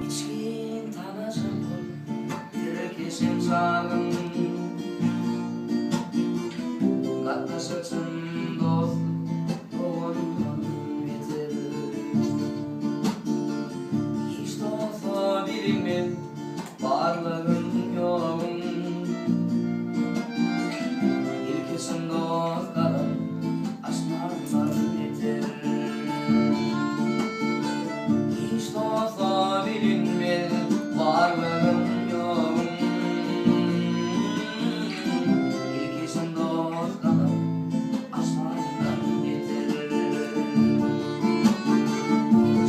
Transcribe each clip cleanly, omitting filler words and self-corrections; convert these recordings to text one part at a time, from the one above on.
içkin tanacak ol Türkeşim sağım Katlaşırsın dost Doğandan yeter Hiç de olsa bilinmez Varlığın yoğun İlkesin dost kadar Aşklardan yeter Hiç de olsa bilinmez Varlığın yoğun İlkesin dost kadar Aşklardan yeter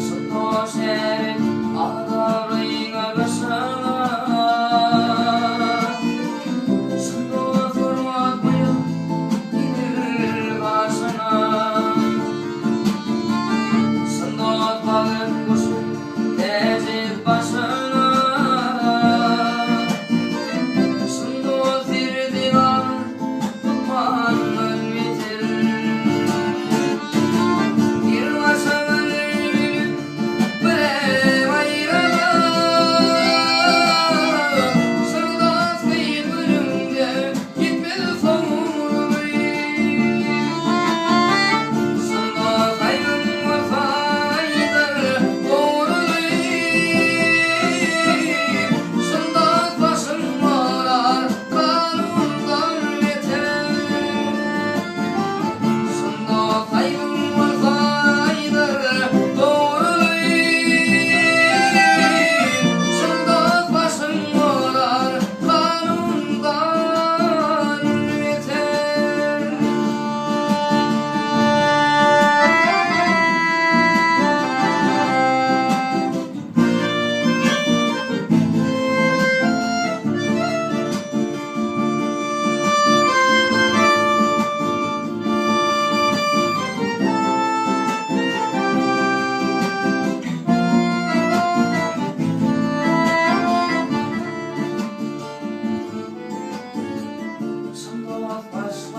Sıkı şehrin Ağlarına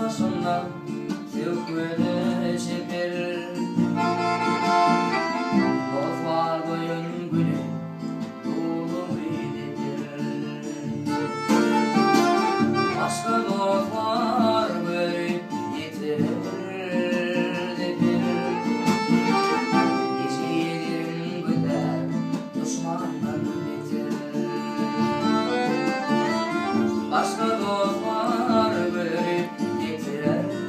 başına Sevgilecek verir Dost var boyun güne Dolu iyidir Başka dostlar böyle yetirir dedir Gece yedirin güler Düşmandan beter Başka dostlar böyle yetirir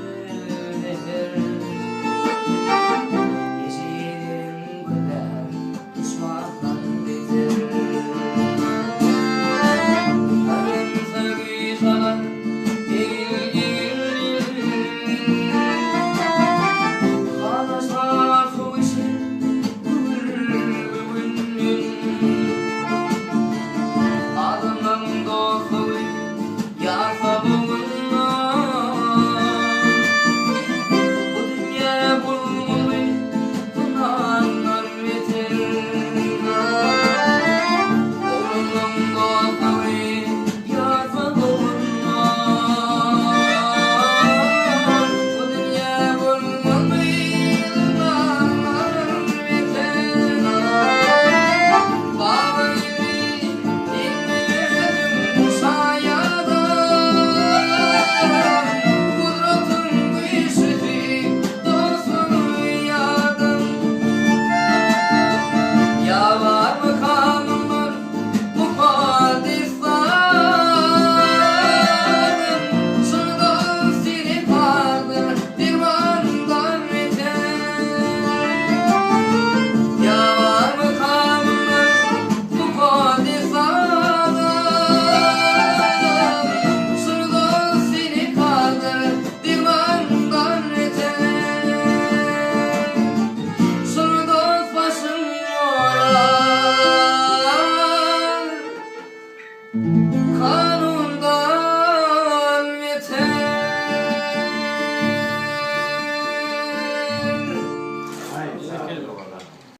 Thank